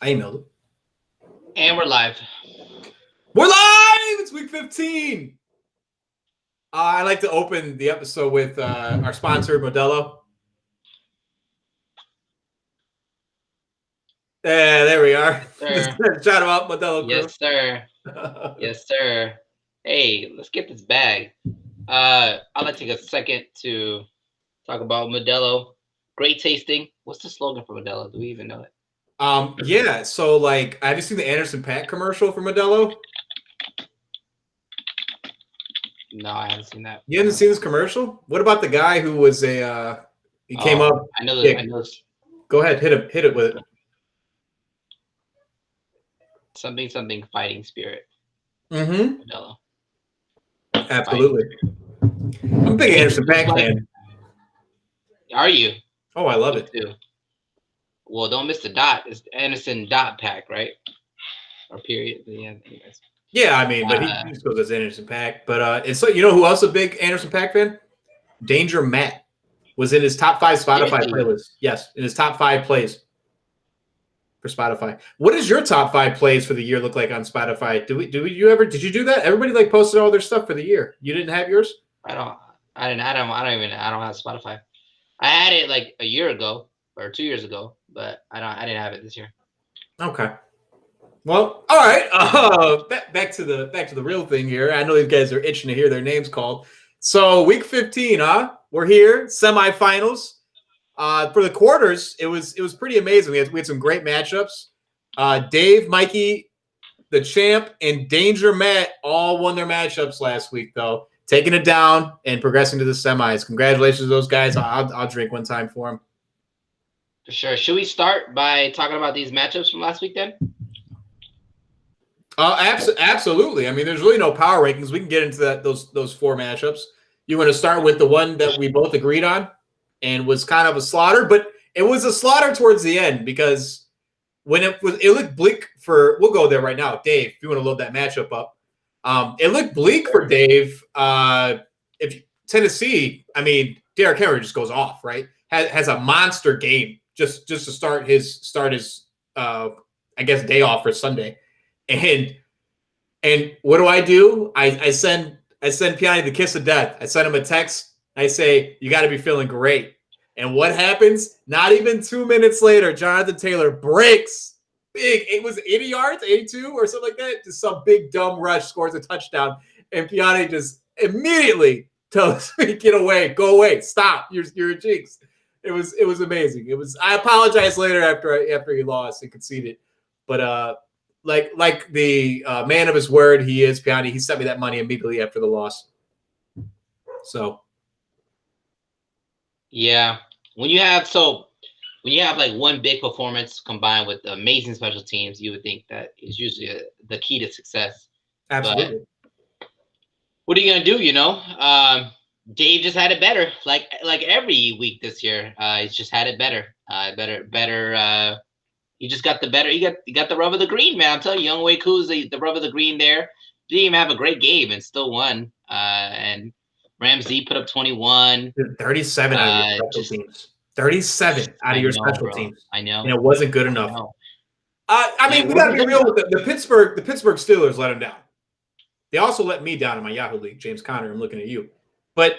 I emailed it. And we're live. We're live! It's week 15. I like to open the episode with our sponsor, Modelo. There we are. Sir. Shout out, Modelo crew. Yes, sir. Yes, sir. Hey, let's get this bag. I'd like to take a second to talk about Modelo. Great tasting. What's the slogan for Modelo? Do we even know it? Yeah, so like, have you seen the Anderson .Paak commercial for Modelo? No, I haven't seen that. You haven't seen this commercial? What about the guy who was he came up? I know. Yeah, I know. go ahead, hit it with it. Something fighting spirit. Mm-hmm. Modelo. Absolutely. I'm a big Anderson .Paak fan. Are you? Oh, I love it too. Well, don't miss the dot. It's Anderson .Paak, right? Or period. Yeah. Anyways. Yeah, I mean, but he just goes as Anderson .Paak. But and so you know who else a big Anderson .Paak fan? Danger Matt was in his top 5 Spotify playlists. Yes, in his top 5 plays for Spotify. What does your top 5 plays for the year look like on Spotify? Did you do that? Everybody like posted all their stuff for the year. You didn't have yours? I don't have Spotify. I had it like a year ago or 2 years ago, but I didn't have it this year. Okay. Well, all right. Back to the real thing here. I know these guys are itching to hear their names called. So week 15, we're here, semifinals. For the quarters, it was pretty amazing. We had some great matchups. Dave, Mikey, the champ, and Danger Matt all won their matchups last week, though, taking it down and progressing to the semis. Congratulations to those guys. I'll drink one time for them. For sure. Should we start by talking about these matchups from last week then? Absolutely. I mean, there's really no power rankings. We can get into those 4 matchups. You want to start with the one that we both agreed on and was kind of a slaughter, but it was a slaughter towards the end because when it looked bleak for, we'll go there right now. Dave, if you want to load that matchup up. It looked bleak for Dave. If Tennessee, I mean, Derrick Henry just goes off, right? Has a monster game just to start his I guess day off for Sunday. And what do? I send Piani the kiss of death. I send him a text. I say, you got to be feeling great. And what happens? Not even 2 minutes later, Jonathan Taylor breaks big. It was 80 yards, 82 or something like that. Just some big dumb rush, scores a touchdown. And Piani just immediately tells me, get away, go away, stop. You're a jinx. It was amazing. I apologize later after he lost and conceded. But like the man of his word he is, Piani, he sent me that money immediately after the loss. So yeah, when you have like one big performance combined with amazing special teams, you would think that is usually the key to success. Absolutely. But what are you gonna do? Dave just had it better, like every week this year. He's just had it better. Better. He just got the better. He got the rub of the green, man. I'm telling you, Younghoe Koo's the rub of the green there. Didn't even have a great game and still won. And Ramsey put up 21. 37 out of your special teams. 37 out of your special teams. I know. And it wasn't good enough. I mean, we got to be real with the Pittsburgh Steelers let him down. They also let me down in my Yahoo League, James Conner. I'm looking at you. But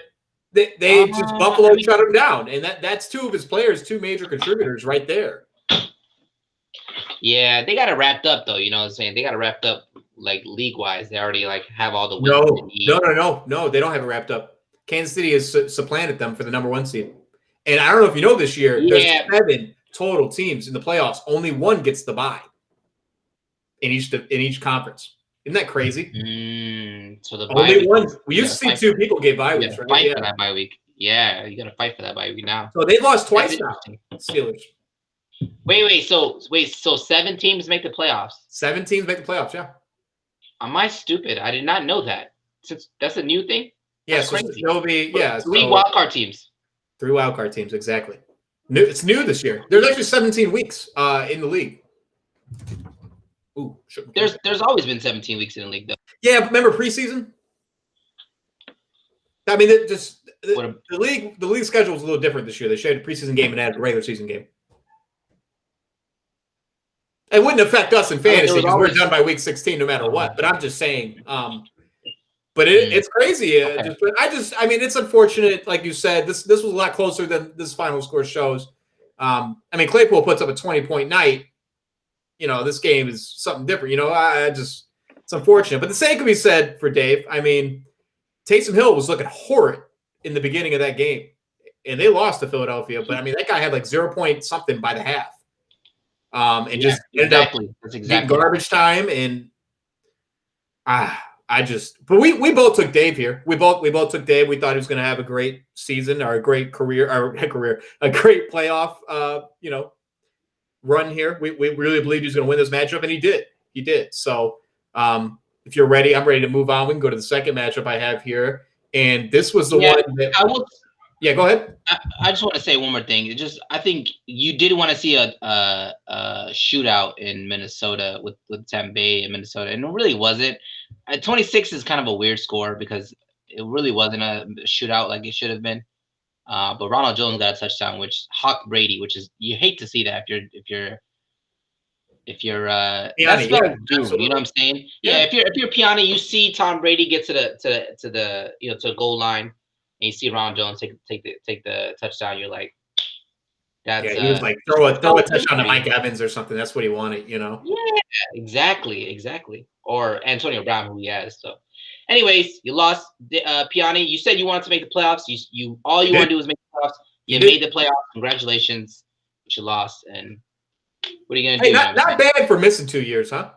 they just Buffalo shut him down. And that's 2 of his players, 2 major contributors right there. Yeah, they got it wrapped up though. You know what I'm saying? They got it wrapped up like league wise. They already like have all the wins. No. They don't have it wrapped up. Kansas City has supplanted them for the number 1 seed. And I don't know if you know this year, there's 7 total teams in the playoffs. Only 1 gets the bye in each conference. Isn't that crazy? So the only 1. We used to see 2 people get bye weeks, right? Fight for that bye week. Yeah, you got to fight for that bye week now. So they lost twice now. Steelers. Wait. So 7 teams make the playoffs. 7 teams make the playoffs. Yeah. Am I stupid? I did not know that. Since that's a new thing. Yeah. So there'll be 3 wildcard teams. 3 wildcard teams, exactly. It's new this year. There's actually 17 weeks in the league. Ooh, there's always been 17 weeks in the league though. Yeah, remember preseason? I mean, the league schedule was a little different this year. They shared a preseason game and added a regular season game. It wouldn't affect us in fantasy because always, we're done by week 16 no matter what. But I'm just saying. But it's crazy. Okay. I mean, it's unfortunate. Like you said, this was a lot closer than this final score shows. I mean, Claypool puts up a 20-point night. You know, this game is something different. You know, it's unfortunate. But the same can be said for Dave. I mean, Taysom Hill was looking horrid in the beginning of that game, and they lost to Philadelphia. But I mean, that guy had like 0 point something by the half, and just ended up getting garbage time. And but we both took Dave here. We both took Dave. We thought he was going to have a great season or a great career, a great playoff, run here. We really believed he was going to win this matchup, and he did. He did. So, if you're ready, I'm ready to move on. We can go to the second matchup I have here, and this was the one that I will. Yeah, go ahead. I just want to say one more thing. I think you did want to see a shootout in Minnesota with Tampa Bay in Minnesota, and it really wasn't. 26 is kind of a weird score because it really wasn't a shootout like it should have been. But Ronald Jones got a touchdown, which hawked Brady, which is you hate to see that if you're that's like doom, you know what I'm saying? Yeah, if you're Piani, you see Tom Brady get to the goal line, and you see Ronald Jones take the touchdown. You're like, that's he was like throw a touchdown to Mike Evans or something. That's what he wanted, you know. Yeah, exactly. Or Antonio Brown, who he has. So, anyways, you lost, Piani. You said you wanted to make the playoffs. You all you want to do is make the playoffs. You made the playoffs. Congratulations, but you lost. And what are you gonna do? Not bad for missing 2 years, huh?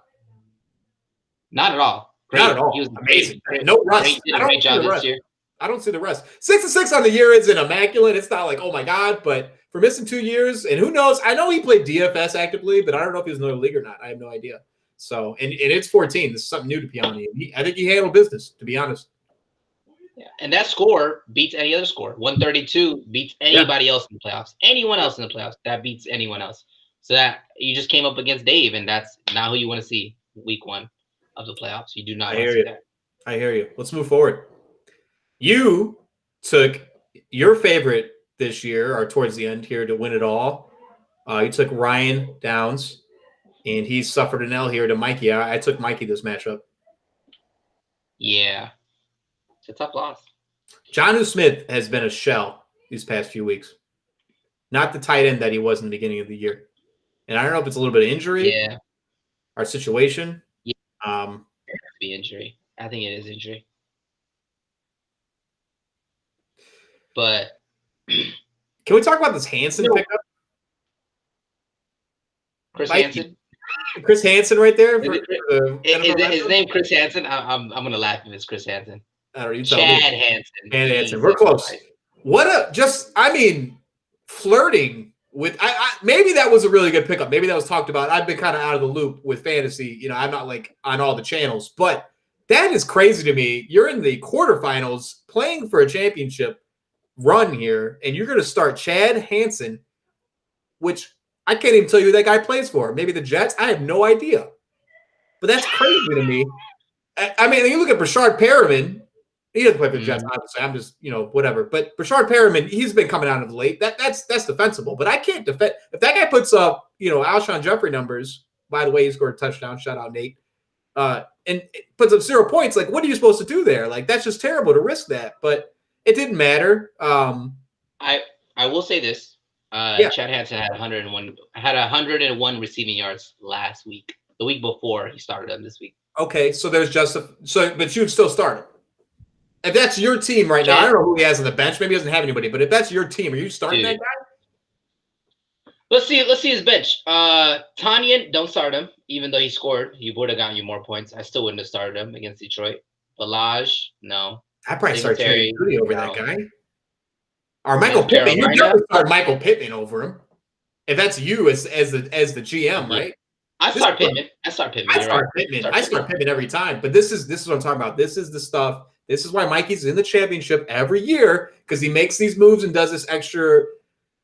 Not at all. Great. Not at all. He was amazing. No rust. He did a great job this year. I don't see the rest. 6-6 on the year isn't immaculate. It's not like, oh my God, but for missing 2 years, and who knows? I know he played DFS actively, but I don't know if he was in another league or not. I have no idea. So, and it's 14. This is something new to Piani. I think he handled business, to be honest. Yeah, and that score beats any other score. 132 beats anybody else in the playoffs. Anyone else in the playoffs, that beats anyone else. So that you just came up against Dave, and that's not who you want to see week 1 of the playoffs. You do not want to see that. I hear you. Let's move forward. You took your favorite this year, or towards the end here, to win it all. You took Ryan Downs, and he suffered an L here to Mikey. I took Mikey this matchup. Yeah. It's a tough loss. Jonnu Smith has been a shell these past few weeks. Not the tight end that he was in the beginning of the year. And I don't know if it's a little bit of injury or situation. Yeah. It has to be injury. I think it is injury. But can we talk about this Hansen pickup? Chris Hansen right there. Is his name Chris Hansen? I'm gonna laugh if it's Chris Hansen. I don't know. Chad Hansen. We're close. Flirting with maybe that was a really good pickup. Maybe that was talked about. I've been kind of out of the loop with fantasy. You know, I'm not like on all the channels, but that is crazy to me. You're in the quarterfinals playing for a championship run here, and you're going to start Chad Hansen, which I can't even tell you who that guy plays for. Maybe the Jets. I have no idea. But that's crazy to me. I mean, you look at Brashard Perriman. He doesn't play for the Jets, obviously. I'm just, whatever. But Brashard Perriman, he's been coming out of the late. That's defensible. But I can't defend. If that guy puts up, Alshon Jeffrey numbers, by the way, he scored a touchdown. Shout out, Nate. And puts up 0 points. Like, what are you supposed to do there? Like, that's just terrible to risk that. But it didn't matter. I will say this. Chad Hansen had 101 receiving yards last week. The week before he started them this week. Okay, so there's but you'd still start him. If that's your team right now, I don't know who he has on the bench. Maybe he doesn't have anybody. But if that's your team, are you starting that guy? Let's see his bench. Tanyan, don't start him. Even though he scored, he would have gotten you more points. I still wouldn't have started him against Detroit. Balaj, no. I'd probably start Terry Judy over that guy. Or Michael Pittman. You definitely start Michael Pittman over him. If that's you as the GM, right? I start Pittman. I start Pittman every time. But this is what I'm talking about. This is the stuff. This is why Mikey's in the championship every year, because he makes these moves and does this extra.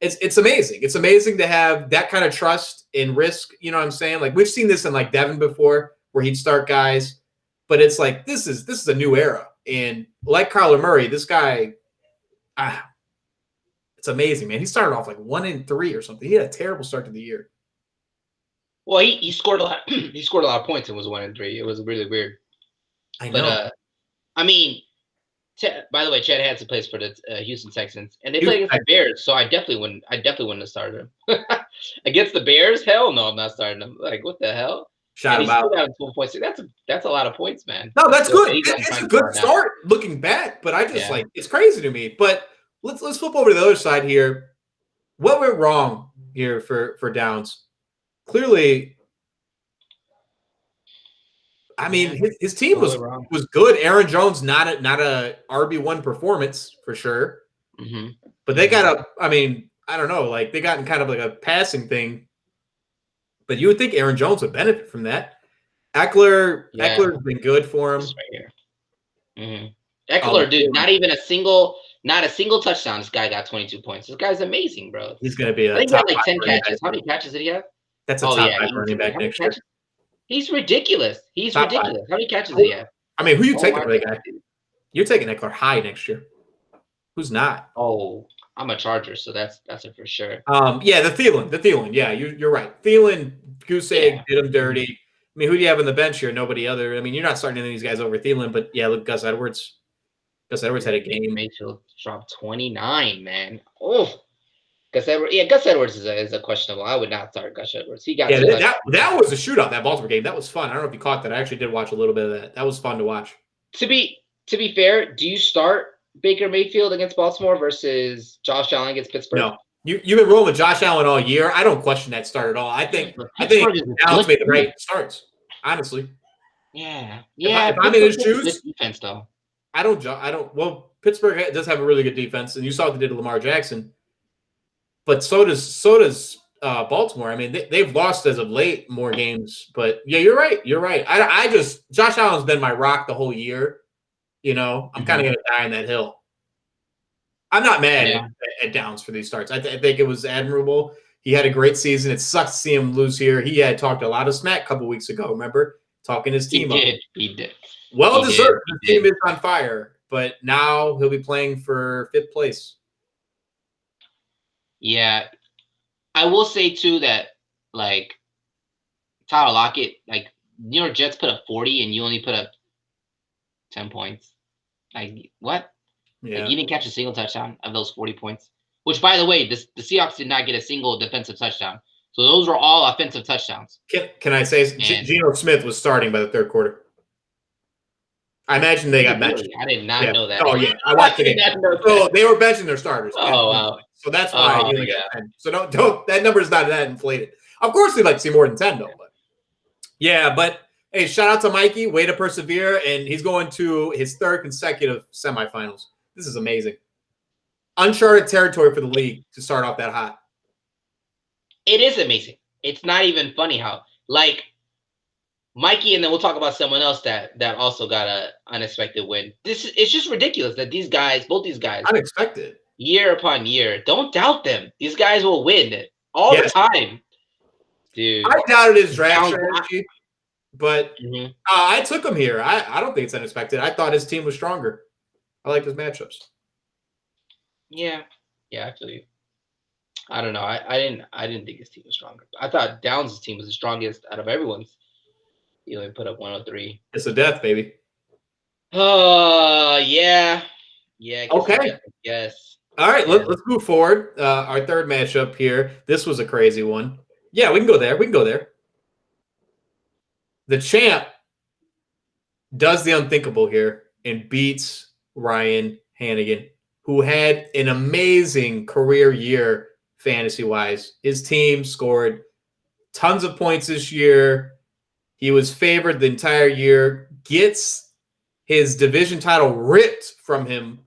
It's amazing. It's amazing to have that kind of trust and risk. You know what I'm saying? Like, we've seen this in like Devin before, where he'd start guys, but it's like this is a new era. And like Kyler Murray, this guy, it's amazing, man. He started off like 1-3 or something. He had a terrible start to the year. Well, he scored a lot. He scored a lot of points and was 1-3. It was really weird. I But know. I mean, by the way, Chad Hansen plays for the Houston Texans, and they He was play against the Bears. So I definitely wouldn't. I definitely wouldn't have started him against the Bears. Hell no, I'm not starting him. Like what the hell? shout And him he's out. still got 12.6. That's a lot of points, man. No, He's that's still good. he's on It's time a good now. start looking back, but I just Yeah. it's crazy to me. But let's flip over to the other side here. What went wrong here for Downs? Clearly, I mean his team was good. Aaron Jones not a RB1 performance for sure. Mm-hmm. But they got I mean, I don't know, like they got in kind of like a passing thing. But you would think Aaron Jones would benefit from that. Eckler's been good for him. Right here. Mm-hmm. Eckler, dude, not a single touchdown. This guy got 22 points. This guy's amazing, bro. He's going to be I think he had like 10 catches. How many catches did he have? That's a top 5 running back next year. He's ridiculous. He's ridiculous. How many catches did he have? I mean, who you taking for that guy? You're taking Eckler high next year. Who's not? Oh, I'm a Charger, so that's it for sure. Yeah, the Thielen. Yeah, you're right. Thielen, goose egg, did him dirty. I mean, who do you have on the bench here? Nobody other. I mean, you're not starting any of these guys over Thielen, but yeah, look, Gus Edwards. Gus Edwards had a game. Mayfield dropped 29, man. Oh, Gus Edwards. Yeah, Gus Edwards is a questionable. I would not start Gus Edwards. He got that was a shootout. That Baltimore game, that was fun. I don't know if you caught that. I actually did watch a little bit of that. That was fun to watch. To be fair, do you start Baker Mayfield against Baltimore versus Josh Allen against Pittsburgh? No. You've been rolling with Josh Allen all year. I don't question that start at all. I think Allen's made the right starts, honestly. Yeah. If I'm in his shoes, defense though. I don't. Well, Pittsburgh does have a really good defense, and you saw what they did to Lamar Jackson. But so does Baltimore. I mean, they've lost as of late more games. But yeah, you're right. I just Josh Allen's been my rock the whole year. You know, I'm kind of gonna die on that hill. I'm not mad at Downs for these starts. I think it was admirable. He had a great season. It sucks to see him lose here. He had talked a lot of smack a couple weeks ago. Remember, talking his team up. He did. Well deserved. His team is on fire, but now he'll be playing for 5th place. Yeah, I will say too that like Tyler Lockett, like New York Jets put up 40 and you only put up 10 points. Like what? Yeah. Like, you didn't catch a single touchdown of those 40 points. Which, by the way, the Seahawks did not get a single defensive touchdown. So those were all offensive touchdowns. Can I say Geno Smith was starting by the 3rd quarter? I imagine they got benched. I did not know that. Oh yeah, I watched the game. So they were benching their starters. Oh wow. So that's why he only got 10. So don't that number's not that inflated. Of course, we'd like to see more than 10 though. But yeah, but hey, shout out to Mikey. Way to persevere, and he's going to his 3rd consecutive semifinals. This is amazing. Uncharted territory for the league to start off that hot. It is amazing. It's not even funny how like Mikey, and then we'll talk about someone else that also got a unexpected win. It's just ridiculous that both these guys, unexpected, year upon year. Don't doubt them. These guys will win all the time, dude. I doubted his draft strategy, but I took him here. I don't think it's unexpected. I thought his team was stronger. I liked his matchups. Yeah, I feel you. I don't know. I didn't think his team was stronger. I thought Downs' team was the strongest out of everyone's. He only put up 103. It's a death, baby. Yeah. Okay. Yes. All right, let's move forward. Our 3rd matchup here. This was a crazy one. Yeah, we can go there. The champ does the unthinkable here and beats Ryan Hannigan, who had an amazing career year fantasy-wise. His team scored tons of points this year. He was favored the entire year, gets his division title ripped from him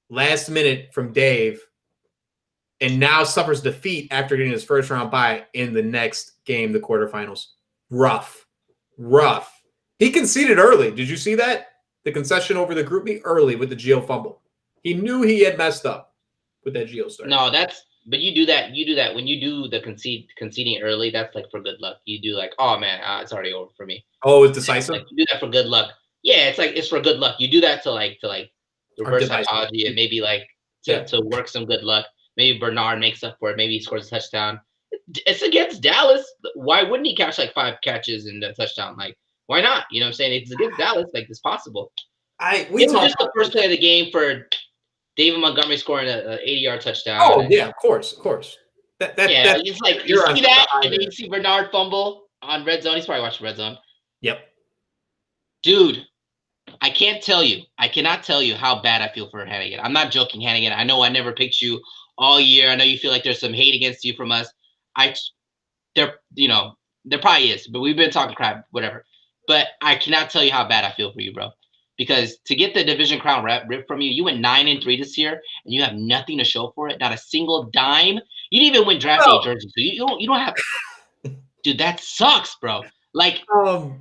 last minute from Dave, and now suffers defeat after getting his 1st round bye in the next game, the quarterfinals. Rough. He conceded early. Did you see that? The concession over the group me early with the Geo fumble. He knew he had messed up with that Geo start. No, but you do that when you do the conceding early. That's like for good luck. You do like, oh man, it's already over for me. Oh, it's decisive. Like, you do that for good luck. Yeah, it's for good luck. You do that to reverse psychology and maybe to work some good luck. Maybe Bernard makes up for it. Maybe he scores a touchdown. it's against Dallas. Why wouldn't he catch like 5 catches and a touchdown? Like, why not? You know what I'm saying? It's against Dallas. Like, it's possible. We It was talked just the about first this. play of the game for David Montgomery scoring a 80-yard touchdown. Oh yeah, of course. Yeah, That's it's like you you're on see such a that, high and then there. you see Bernard fumble on red zone. He's probably watching red zone. Yep. Dude, I cannot tell you how bad I feel for Hannigan. I'm not joking, Hannigan. I know I never picked you all year. I know you feel like there's some hate against you from us. There probably is, but we've been talking crap, whatever. But I cannot tell you how bad I feel for you, bro. Because to get the division crown ripped from you, you went 9-3 this year, and you have nothing to show for it. Not a single dime. You didn't even win draft day jerseys, so you don't have. Dude, that sucks, bro. Like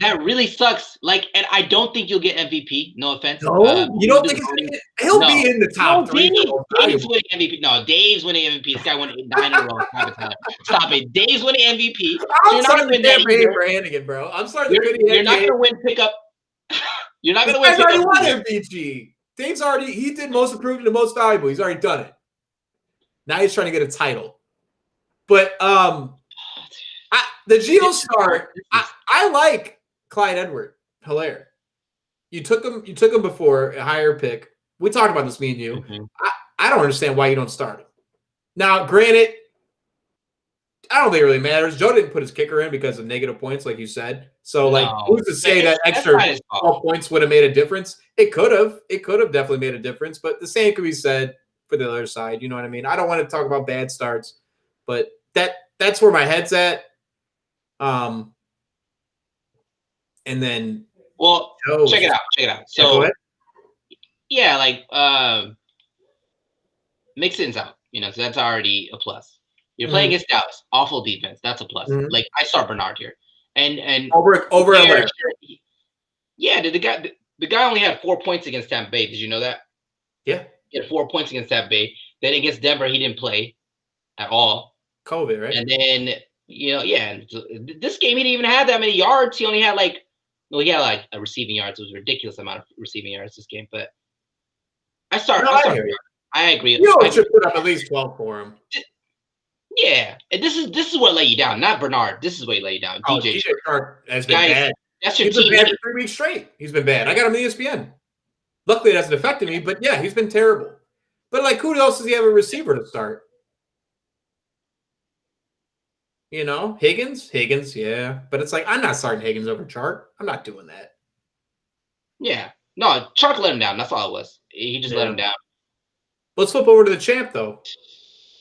that really sucks. Like, and I don't think you'll get MVP. No offense. no, you don't think he'll No. be in the top 3? Dave's winning MVP. No, Dave's winning MVP. This guy won 9 in a row. Stop it. Dave's winning MVP. So I'm you're not starting gonna to win that campaign either. for Hannigan, bro. I'm starting to You're not gonna win pickup. You're not gonna win He's already pickup. won MVP. Dave's he did most improved and most valuable. He's already done it. Now he's trying to get a title. But the Geno start, I like Clyde Edwards-Helaire. You took him before a higher pick. We talked about this, me and you. Mm-hmm. I don't understand why you don't start him. Now, granted, I don't think it really matters. Joe didn't put his kicker in because of negative points, like you said. So, who's to say that extra 12 points would have made a difference? It could have. It could have definitely made a difference. But the same could be said for the other side. You know what I mean? I don't want to talk about bad starts, but that's where my head's at. And then, well, check it out. So, Mixon's out. So that's already a plus. You're playing against Dallas, awful defense. That's a plus. Mm-hmm. Like, I start Bernard here, and over Helaire. Yeah, the guy only had 4 points against Tampa Bay. Did you know that? Yeah, he had 4 points against Tampa Bay. Then against Denver, he didn't play at all. COVID, right? And then this game he didn't even have that many yards. He only had he had a receiving yards. It was a ridiculous amount of receiving yards this game. But I agree. You should put up at least 12 for him. Yeah, and this is what let you down, not Bernard. This is what let you down. DJ Chark has been bad. That's your team. He's been bad for 3 weeks straight. He's been bad. I got him on ESPN. Luckily, it hasn't affected me, but yeah, he's been terrible. But who else does he have a receiver to start? Higgins, yeah. But it's I'm not starting Higgins over Chark. I'm not doing that. Yeah. No, Chark let him down. That's all it was. He just let him down. Let's flip over to the champ, though.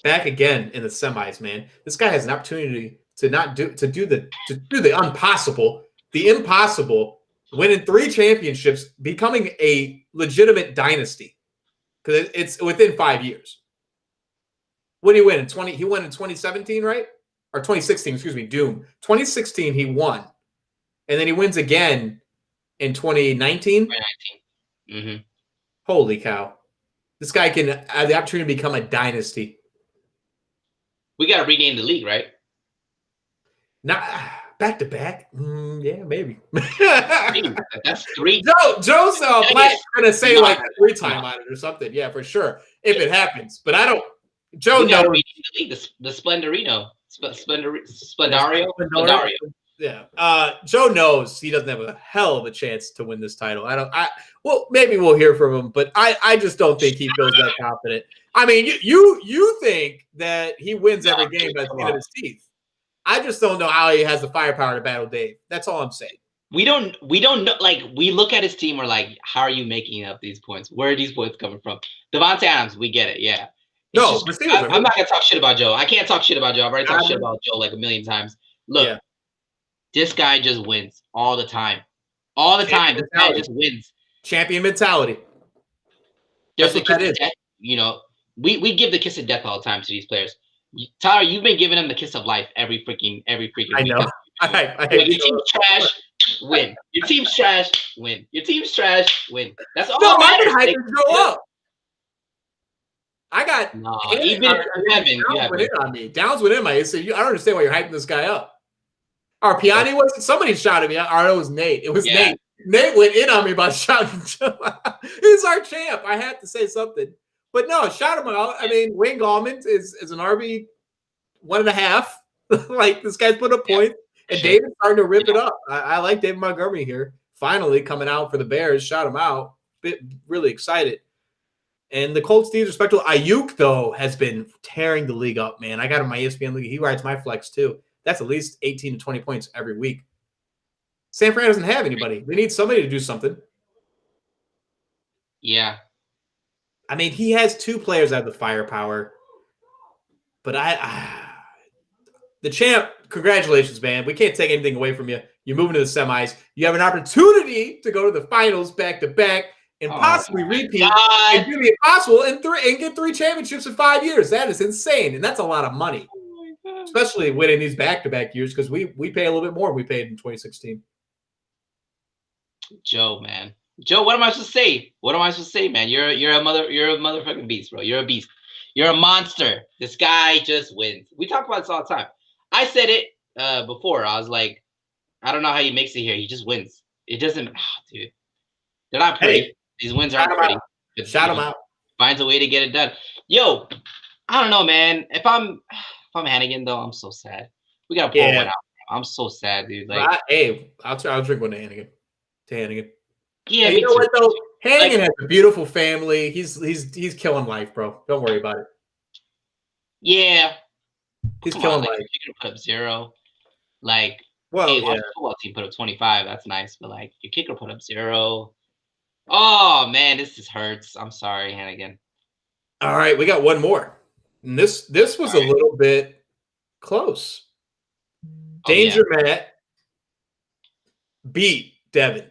Back again in the semis, man. This guy has an opportunity to do the impossible, winning 3 championships, becoming a legitimate dynasty. Because it's within 5 years. What did he win in He won in 2017, right? Or 2016, excuse me, Doom. 2016, he won. And then he wins again in 2019. 2019. Mm-hmm. Holy cow. This guy can have the opportunity to become a dynasty. We got to rename the league, right? Not back to back. Yeah, maybe. That's 3. Joe's going to say 3-time on it or something. Yeah, for sure. If it happens. But I don't. Joe knows. The Splendorino. Splendario. Yeah. Joe knows he doesn't have a hell of a chance to win this title. Well, maybe we'll hear from him, but I just don't think he feels that confident. I mean, you think that he wins every game by the end of his teeth. I just don't know how he has the firepower to battle Dave. That's all I'm saying. We don't know. We look at his team. We're like, how are you making up these points? Where are these points coming from? Devontae Adams, we get it. Yeah. I'm not gonna talk shit about Joe. I can't talk shit about Joe. I've already talked shit about Joe a million times. Look, this guy just wins all the time. All the time. This guy just wins. Champion mentality. There's the kiss of death. We give the kiss of death all the time to these players. Tyler, you've been giving them the kiss of life every freaking week. I know. Your team's trash, win. Your team's trash, win. Your team's trash, win. That's all. No, I can hype Joe up. I got even Downs went in my head. So I don't understand why you're hyping this guy up. Our Piani wasn't. Somebody shouted me. Or it was Nate. It was Nate. Nate went in on me by shouting. He's our champ. I had to say something, but no, shout him out. I mean, Wayne Gallman is an RB 1.5. Like this guy's put up points, and David's starting to rip it up. I like David Montgomery here. Finally coming out for the Bears, shot him out. Really excited. And the Colts D respectable. Ayuk, though, has been tearing the league up, man. I got him in my ESPN league. He rides my flex, too. That's at least 18 to 20 points every week. San Fran doesn't have anybody. They need somebody to do something. Yeah. I mean, he has two players that have the firepower. But the champ, congratulations, man. We can't take anything away from you. You're moving to the semis. You have an opportunity to go to the finals back-to-back and possibly repeat and do the impossible and get 3 championships in 5 years. That is insane, and that's a lot of money, especially winning these back-to-back years because we pay a little bit more than we paid in 2016. Joe, man. Joe, what am I supposed to say? What am I supposed to say, man? You're a motherfucking beast, bro. You're a beast. You're a monster. This guy just wins. We talk about this all the time. I said it before. I was like, I don't know how he makes it here. He just wins. It doesn't, dude. They're not pretty. Hey, these wins aren't pretty. Shout him out. Finds a way to get it done. Yo, I don't know, man. If I'm Hannigan though, I'm so sad. We gotta pull one out. I'm so sad, dude. Like, I'll drink one to Hannigan. Yeah, hey, you know what though? Hannigan has a beautiful family. He's killing life, bro. Don't worry about it. Yeah, he's killing life. You can put up 0. Like, well, hey, watch the football team put up 25. That's nice, but like your kicker put up 0. Oh man, this hurts. I'm sorry, Hannigan. All right, we got one more. And this was a little bit close. Danger Matt beat Devin.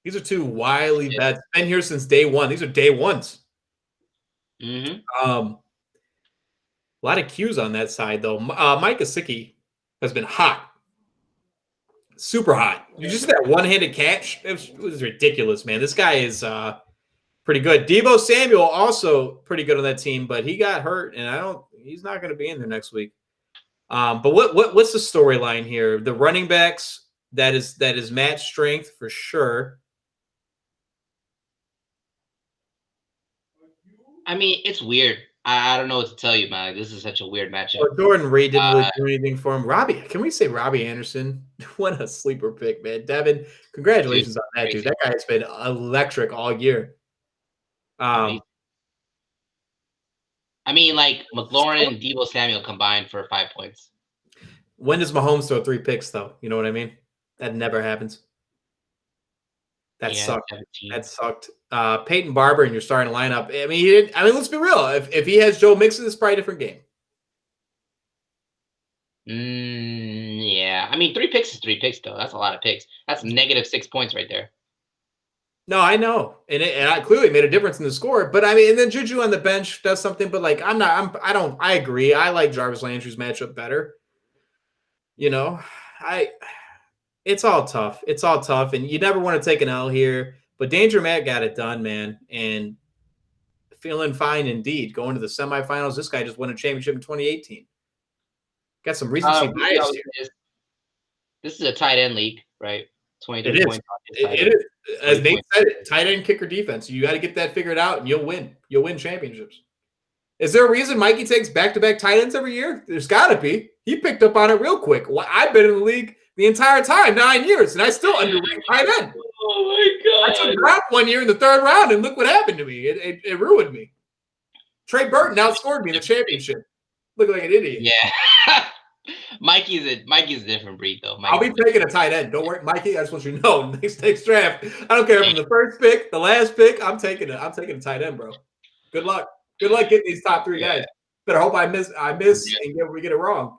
These are two wily bets. Been here since day one. These are day ones. Mm-hmm. A lot of cues on that side, though. Mike Gesicki has been hot. Super hot. You just that one-handed catch. It was ridiculous, man. This guy is pretty good. Deebo Samuel also pretty good on that team, but he got hurt, and he's not going to be in there next week. But what's the storyline here? The running backs, that is match strength for sure. I mean, it's weird. I don't know what to tell you, man. This is such a weird matchup. Well, Jordan Reed didn't really do anything for him. Robbie, can we say Robbie Anderson? What a sleeper pick, man. Devin, congratulations on that, dude. That guy has been electric all year. I mean, like McLaurin and Deebo Samuel combined for 5 points. When does Mahomes throw 3 picks, though? You know what I mean? That never happens. That sucked. 17. That sucked. Peyton Barber in your starting lineup. I mean, let's be real. If he has Joe Mixon, it's probably a different game. Yeah. I mean, 3 picks is 3 picks, though. That's a lot of picks. That's negative 6 points right there. No, I know, and I clearly made a difference in the score. But I mean, and then Juju on the bench does something. But like, I agree. I like Jarvis Landry's matchup better. You know, it's all tough. It's all tough, and you never want to take an L here. But Danger Matt got it done, man, and feeling fine indeed. Going to the semifinals. This guy just won a championship in 2018. Got some recency bias here. This is a tight end league, right? 23 points. It is. As Nate said, tight end kicker defense. You got to get that figured out, and you'll win. You'll win championships. Is there a reason Mikey takes back-to-back tight ends every year? There's got to be. He picked up on it real quick. Well, I've been in the league the entire time, 9 years, and I still underranked tight end. Oh, my God. I took Gronk 1 year in the 3rd round, and look what happened to me. It ruined me. Trey Burton outscored me in the championship. Look like an idiot. Yeah. Mikey's a different breed, though. I'll be taking a tight end. Don't worry, Mikey. I just want you to know next draft. I don't care from the first pick, the last pick. I'm taking a tight end, bro. Good luck. Good luck getting these top 3 guys. Better hope I miss and we get it wrong.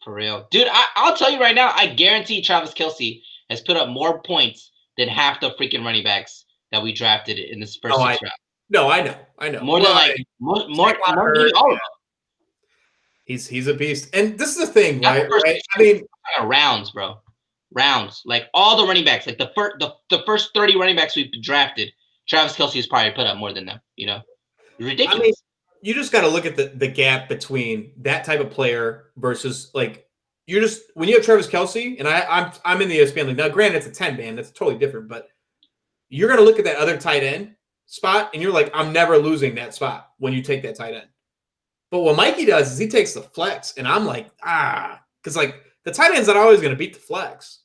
For real, dude. I'll tell you right now. I guarantee Travis Kelce has put up more points than half the freaking running backs that we drafted in this first 6 rounds. No, I know. More than more than all of them. He's a beast. And this is the thing, right? I mean, rounds, bro. Rounds. Like all the running backs, like the first 30 running backs we've drafted, Travis Kelce has probably put up more than them, you know? Ridiculous. I mean, you just got to look at the gap between that type of player versus like when you have Travis Kelce, and I'm in the ESPN league. Now, granted, it's a 10-man, that's totally different, but you're gonna look at that other tight end spot and you're like, I'm never losing that spot when you take that tight end. But what Mikey does is he takes the flex, and I'm like, because like the tight end's not always going to beat the flex.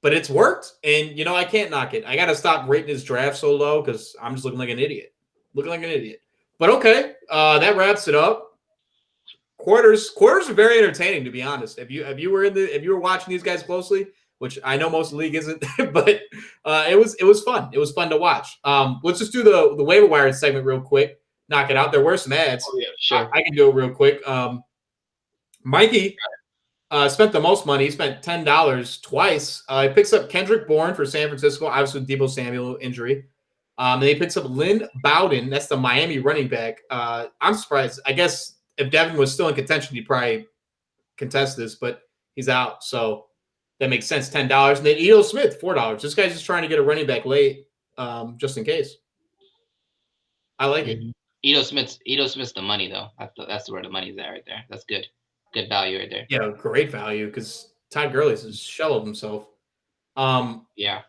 But it's worked, and I can't knock it. I got to stop rating his draft so low because I'm just looking like an idiot. But okay, that wraps it up. Quarters are very entertaining, to be honest. If you were watching these guys closely, which I know most of the league isn't, but it was fun. It was fun to watch. Let's just do the waiver wire segment real quick. Knock it out. There were some ads. Oh, yeah, sure. I can do it real quick. Mikey spent the most money. He spent $10 twice. He picks up Kendrick Bourne for San Francisco, obviously with Deebo Samuel injury. And he picks up Lynn Bowden. That's the Miami running back. I'm surprised. I guess if Devin was still in contention, he'd probably contest this, but he's out. So that makes sense. $10. And then Edo Smith, $4. This guy's just trying to get a running back late, just in case. I like it. Edo Smith's the money, though. That's where the money's at right there. That's good. Good value right there. Yeah, great value because Todd Gurley's a shell of himself. Yeah.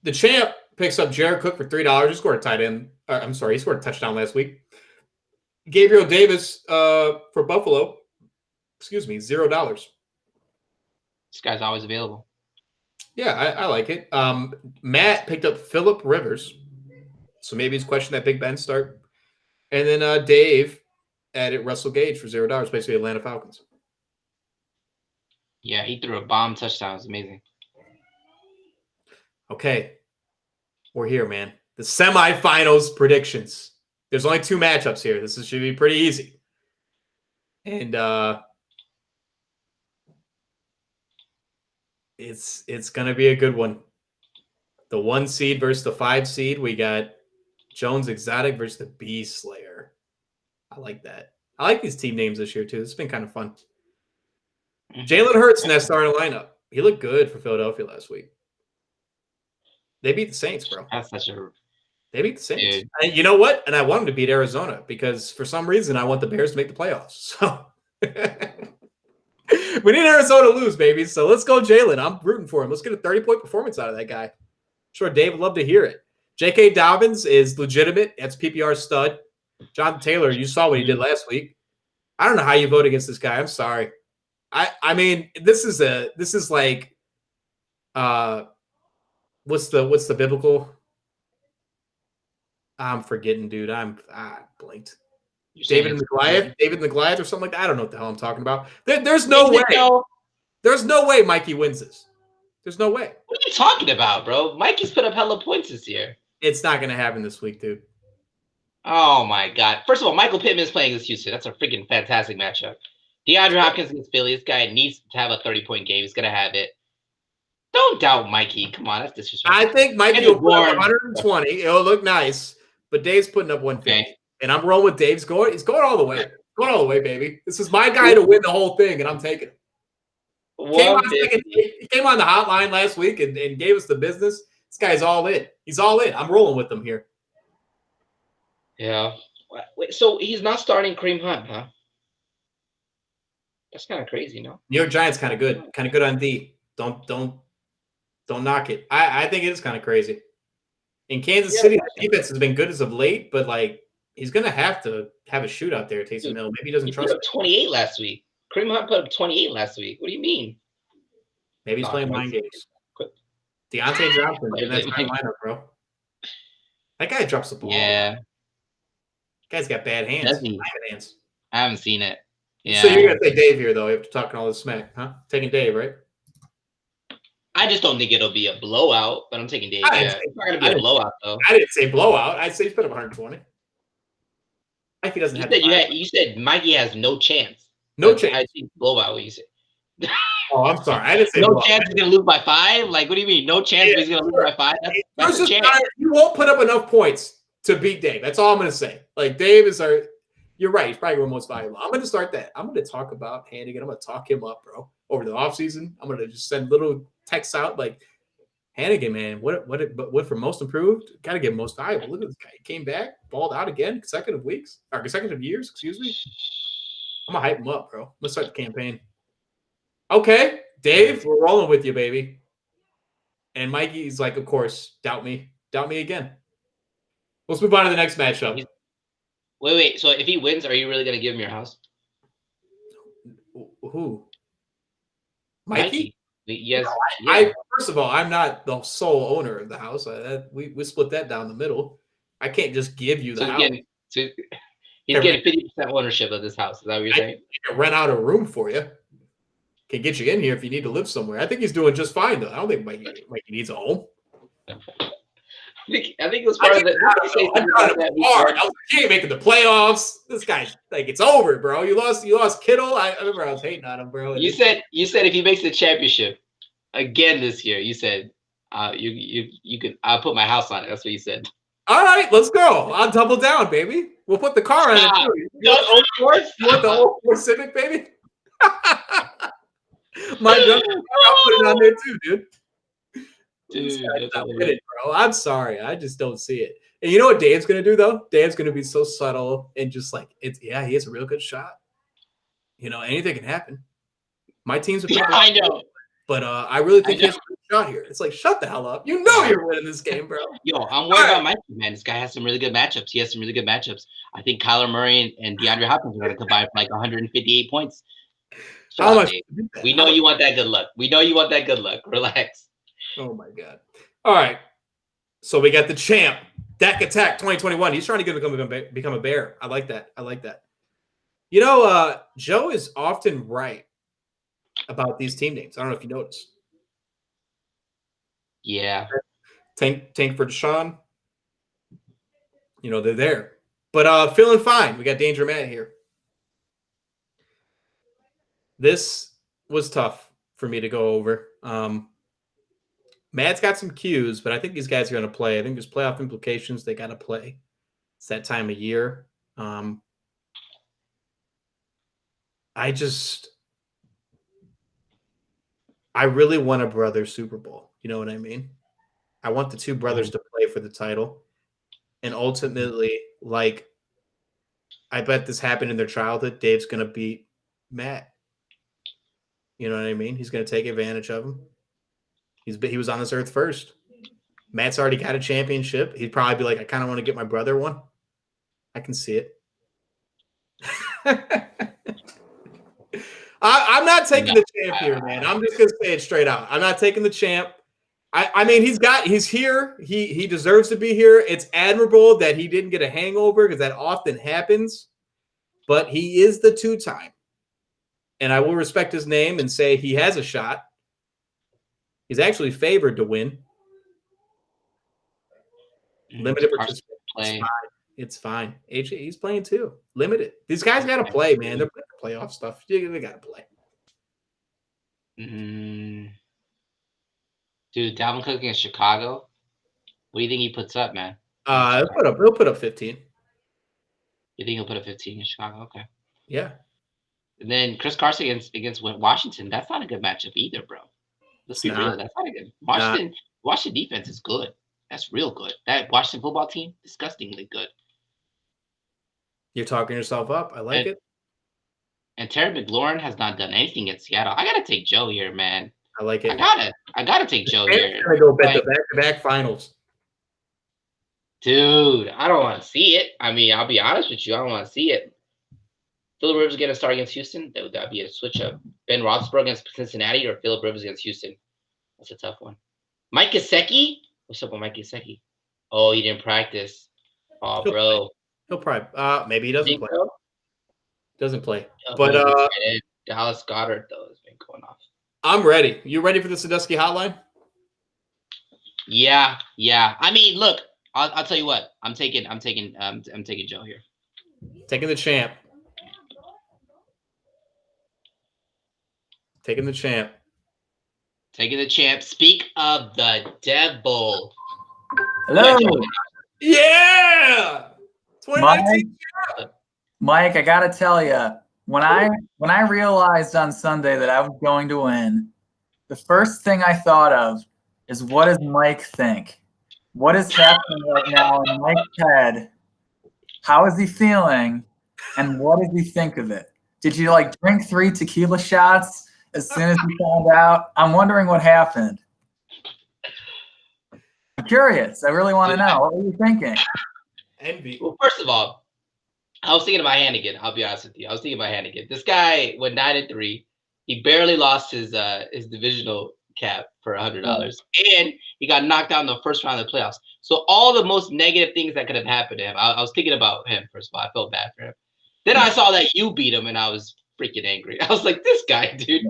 The champ picks up Jared Cook for $3. He scored a tight end. He scored a touchdown last week. Gabriel Davis for Buffalo. Excuse me, $0. This guy's always available. Yeah, I like it. Matt picked up Phillip Rivers. So maybe he's questioning that Big Ben start. And then Dave added Russell Gage for $0, basically Atlanta Falcons. Yeah, he threw a bomb touchdown. It was amazing. Okay. We're here, man. The semifinals predictions. There's only 2 matchups here. This should be pretty easy. And it's going to be a good one. The 1 seed versus the 5 seed. We got Jones Exotic versus the Bee Slayer. I like that. I like these team names this year, too. This has been kind of fun. Jalen Hurts in that starting lineup. He looked good for Philadelphia last week. They beat the Saints, bro. They beat the Saints. And you know what? And I want them to beat Arizona because for some reason I want the Bears to make the playoffs. So we need Arizona to lose, baby. So let's go, Jalen. I'm rooting for him. Let's get a 30-point performance out of that guy. Sure, Dave would love to hear it. J.K. Dobbins is legitimate. That's PPR stud. Jonathan Taylor, you saw what he did last week. I don't know how you vote against this guy. I'm sorry. I mean, this is like what's the biblical? I'm forgetting, dude. I blinked. David and the Goliath or something like that. I don't know what the hell I'm talking about. There's no way. There's no way Mikey wins this. There's no way. What are you talking about, bro? Mikey's put up hella points this year. It's not going to happen this week, dude. Oh, my God. First of all, Michael Pittman's playing against Houston. That's a freaking fantastic matchup. DeAndre Hopkins against Philly. This guy needs to have a 30-point game. He's going to have it. Don't doubt Mikey. Come on, that's disrespectful. I think Mikey will put up 120. It'll look nice, but Dave's putting up 150. Okay. And I'm rolling with Dave. He's going all the way. Going all the way, baby. This is my guy to win the whole thing, and I'm taking it. He came on the hotline last week and gave us the business. This guy's all in. He's all in. I'm rolling with him here. Yeah. Wait, so he's not starting Kareem Hunt, huh? That's kind of crazy, no? New York Giants kind of good on D. Don't knock it. I think it is kind of crazy. In Kansas City, the defense has been good as of late, but like he's gonna have to have a shootout there, Taysom Hill. Maybe he doesn't trust. He put up 28 last week. Kareem Hunt put up 28 last week. What do you mean? Maybe he's playing mind games. Deontay Johnson in that starting lineup, bro. That guy drops the ball. Yeah. That guy's got bad hands. I haven't seen it. Yeah. So you're gonna take Dave here, though, after talking all this smack, huh? Taking Dave, right? I just don't think it'll be a blowout, but I'm taking Dave. It's not gonna be a blowout, though. I didn't say blowout. I say he's put up 120. Mikey doesn't have. You said Mikey has no chance. No chance. I think blowout. What you said? Oh, I'm sorry. I didn't say no chance he's gonna lose by 5. Like, what do you mean? No chance he's gonna lose by 5? That's a chance. You won't put up enough points to beat Dave. That's all I'm gonna say. Like Dave is our. You're right. He's probably our most valuable. I'm gonna start that. I'm gonna talk about Hannigan. I'm gonna talk him up, bro. Over the offseason, I'm gonna just send little texts out like Hannigan, man. What for most improved? Got to get most valuable. Look at this guy. He came back, balled out again, consecutive years. Excuse me. I'm gonna hype him up, bro. Let's start the campaign. Okay, Dave, we're rolling with you, baby. And Mikey's like, of course, doubt me again. Let's move on to the next matchup. Wait. So if he wins, are you really gonna give him your house, Who? Mikey? Mikey? Yes. Yeah. I first of all, I'm not the sole owner of the house. We split that down the middle. I can't just give you So the he's house. getting. So he's Can getting 50% ownership of this house. Is that what you're saying? rent out a room for you. Can get you in here if you need to live somewhere. I think he's doing just fine though. I don't think Mikey needs a home. I think it was part of the. He ain't making the playoffs. This guy's like, it's over, bro. You lost Kittle. I remember I was hating on him, bro. You said if he makes the championship again this year, you said you could. I'll put my house on it. That's what you said. All right, let's go. I'll double down, baby. We'll put the car on it too. You want the old Ford Civic, baby? My God, I'll put it on there too, dude. Dude, bro. I'm sorry. I just don't see it. And you know what Dave's gonna do though? Dave's gonna be so subtle and just like he has a real good shot. You know, anything can happen. My team's I know. But I really think he has a good shot here. It's like, shut the hell up. You know you're winning this game, bro. Yo, I'm worried about Mikey, man. This guy has some really good matchups. He has some really good matchups. I think Kyler Murray and DeAndre Hopkins are going to combine for like 158 points. We know you want that good luck. Relax. Oh, my God. All right. So we got the champ, Dak Attack 2021. He's trying to become a Bear. I like that. You know, Joe is often right about these team names. I don't know if you noticed. Yeah. Tank for Deshaun. You know, they're there. But feeling fine. We got Danger Matt here. This was tough for me to go over. Matt's got some cues, but I think these guys are going to play. I think there's playoff implications. They got to play. It's that time of year. I really want a brother Super Bowl. You know what I mean? I want the two brothers to play for the title. And ultimately, like, I bet this happened in their childhood. Dave's going to beat Matt. You know what I mean? He's going to take advantage of him. He was on this earth first. Matt's already got a championship. He'd probably be like, I kind of want to get my brother one. I can see it. I'm not taking the champ here, man. I'm just gonna say it straight out. I'm not taking the champ. I mean, he's here. He deserves to be here. It's admirable that he didn't get a hangover because that often happens. But he is the two-time, and I will respect his name and say he has a shot. He's actually favored to win. Limited participation. It's fine. AJ, he's playing too. Limited. These guys got to play, man. They're playing playoff stuff. They got to play. Dude, Dalvin Cook against Chicago. What do you think he puts up, man? He'll put up 15. You think he'll put up 15 in Chicago? Okay. Yeah. And then Chris Carson against Washington. That's not a good matchup either, bro. Let's be real. That's not a good. Washington defense is good. That's real good. That Washington football team, disgustingly good. You're talking yourself up. I like it. And Terry McLaurin has not done anything in Seattle. I gotta take Joe here, man. I like it. I gotta take Joe here. I go bet the back-to-back finals. Dude, I don't want to see it. I mean, I'll be honest with you. I don't want to see it. Phillip Rivers going to start against Houston? That'd be a switch up. Ben Roethlisberger against Cincinnati or Phillip Rivers against Houston? That's a tough one. Mike Gesicki? What's up with Mike Gesicki? Oh, he didn't practice. Oh, bro. He'll probably maybe he doesn't play. So? Doesn't play. But Dallas Goedert though has been going off. I'm ready. You ready for the Sadusky hotline? Yeah. I mean, look, I'll tell you what. I'm taking Joe here. Taking the champ. Taking the champ. Speak of the devil. Hello. Yeah. 2019. Mike, I gotta tell you, when I realized on Sunday that I was going to win, the first thing I thought of is, what does Mike think? What is happening right now in Mike's head? How is he feeling? And what does he think of it? Did you drink 3 tequila shots as soon as you found out? I'm wondering what happened. I'm curious. I really want to know. What were you thinking? Envy. Well, first of all, I was thinking about Hannigan. I'll be honest with you. I was thinking about Hannigan. This guy went 9-3. He barely lost his divisional cap for $100, and he got knocked out in the first round of the playoffs. So all the most negative things that could have happened to him, I was thinking about him first of all. I felt bad for him. Then I saw that you beat him, and I was freaking angry. I was like, this guy, dude,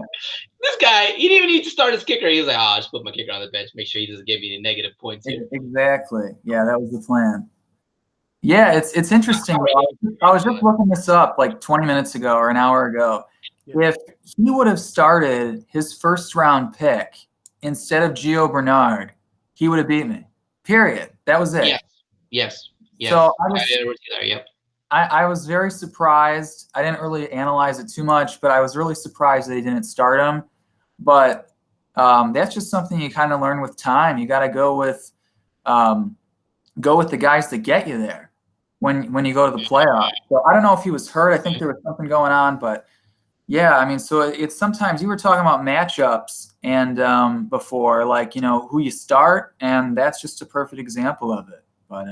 this guy, he didn't even need to start his kicker. He was like, I'll just put my kicker on the bench, make sure he doesn't give me any negative points here. Exactly. Yeah, that was the plan. Yeah, it's interesting. I was just looking this up like 20 minutes ago or an hour ago. If he would have started his first round pick instead of Gio Bernard, he would have beat me. Period. That was it. Yes. So Yep. I was very surprised. I didn't really analyze it too much, but I was really surprised that he didn't start him. But that's just something you kind of learn with time. You got to go with the guys that get you there when you go to the playoffs. So I don't know if he was hurt. I think there was something going on, but yeah, I mean, so it's sometimes you were talking about matchups and before, like, you know, who you start, and that's just a perfect example of it. But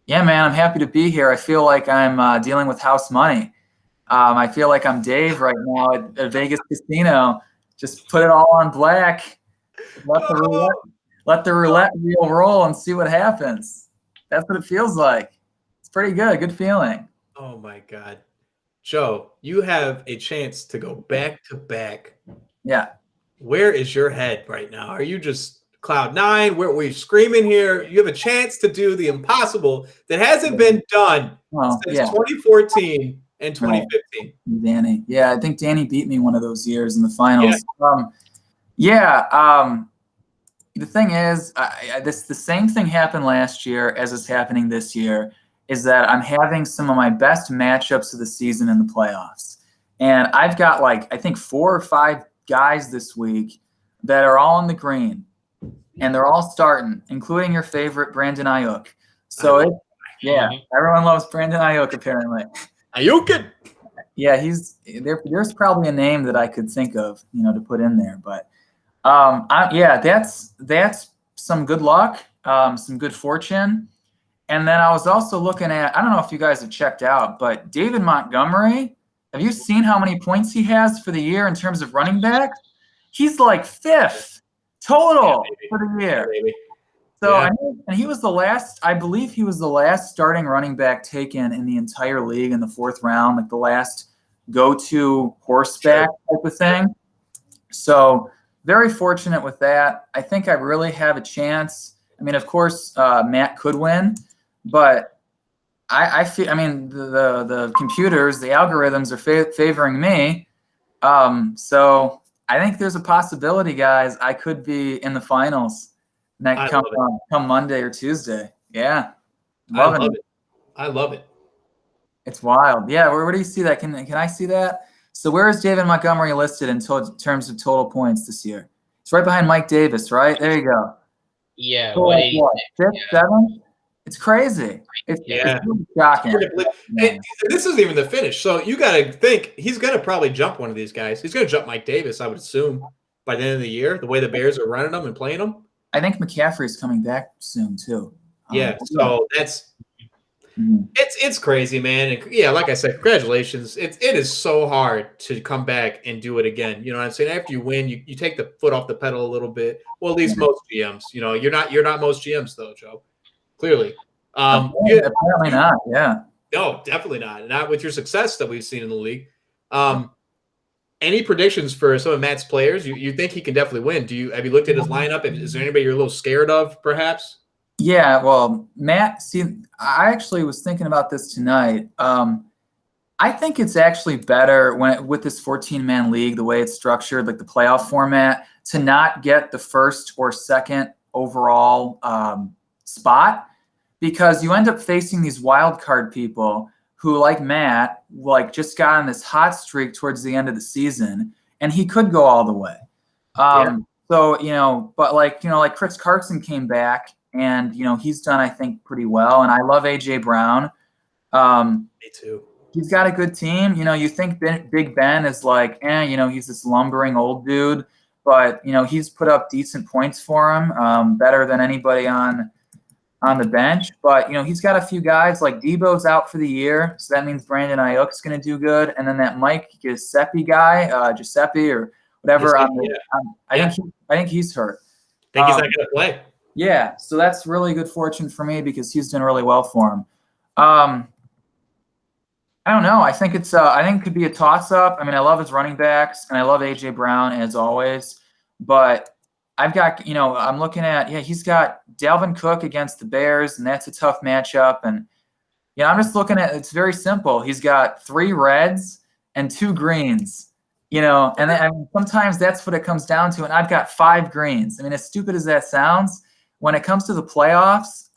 yeah, man, I'm happy to be here. I feel like I'm dealing with house money. I feel like I'm Dave right now at Vegas Casino. Just put it all on black. Let the roulette wheel roll and see what happens. That's what it feels like. It's pretty good. Good feeling. Oh my God. Joe, you have a chance to go back to back. Yeah. Where is your head right now? Are you just cloud nine? Where we're screaming here? You have a chance to do the impossible that hasn't been done since 2014 and 2015. Danny. Yeah, I think Danny beat me one of those years in the finals. The thing is, the same thing happened last year as is happening this year, is that I'm having some of my best matchups of the season in the playoffs. And I've got like, I think 4 or 5 guys this week that are all in the green. And they're all starting, including your favorite, Brandon Ayuk. So, everyone loves Brandon Ayuk, apparently. Ayuk! Yeah, there's probably a name that I could think of, you know, to put in there. But, that's some good luck, some good fortune. And then I was also looking at, I don't know if you guys have checked out, but David Montgomery, have you seen how many points he has for the year in terms of running backs? He's like 5th total for the year. And he was the last, I believe he was the last starting running back taken in the entire league in the 4th round, like the last go-to horseback type of thing. So very fortunate with that. I think I really have a chance. I mean, of course, Matt could win, but I feel, I mean, the computers, the algorithms are favoring me. So I think there's a possibility, guys, I could be in the finals come Monday or Tuesday. Yeah. I love it. It's wild. Yeah. Where do you see that? Can I see that? So where is David Montgomery listed in terms of total points this year? It's right behind Mike Davis, right? There you go. Yeah. What, 6th, 7th? It's crazy. It's really shocking. And this isn't even the finish. So you got to think he's going to probably jump one of these guys. He's going to jump Mike Davis, I would assume, by the end of the year, the way the Bears are running them and playing them. I think McCaffrey's coming back soon, too. So that's it's crazy, man. And yeah, like I said, congratulations. It is so hard to come back and do it again. You know what I'm saying? After you win, you take the foot off the pedal a little bit. Well, at least most GMs. You know, you're not most GMs though, Joe. Clearly. Apparently not. Yeah. No, definitely not. Not with your success that we've seen in the league. Any predictions for some of Matt's players? You think he can definitely win? Have you looked at his lineup? Is there anybody you're a little scared of, perhaps? Yeah, well, Matt, see, I actually was thinking about this tonight. I think it's actually better with this 14-man league, the way it's structured, like the playoff format, to not get the 1st or 2nd overall spot, because you end up facing these wild card people who, like Matt, like just got on this hot streak towards the end of the season, and he could go all the way. So, you know, but like Chris Carson came back, and, you know, he's done, I think, pretty well. And I love A.J. Brown. Me too. He's got a good team. You know, you think Big Ben is like, you know, he's this lumbering old dude. But, you know, he's put up decent points for him, better than anybody on on the bench. But, he's got a few guys like Debo's out for the year. So that means Brandon Ayuk's going to do good. And then that Mike Giuseppe guy, Giuseppe or whatever. I think he's hurt. I think he's not going to play. Yeah. So that's really good fortune for me because he's doing really well for him. I don't know. I think it could be a toss-up. I mean, I love his running backs, and I love A.J. Brown, as always. But I've got, I'm looking at, he's got Dalvin Cook against the Bears, and that's a tough matchup. And, I'm just looking at, it's very simple. He's got 3 reds and 2 greens, and then, sometimes that's what it comes down to. And I've got 5 greens. I mean, as stupid as that sounds, when it comes to the playoffs,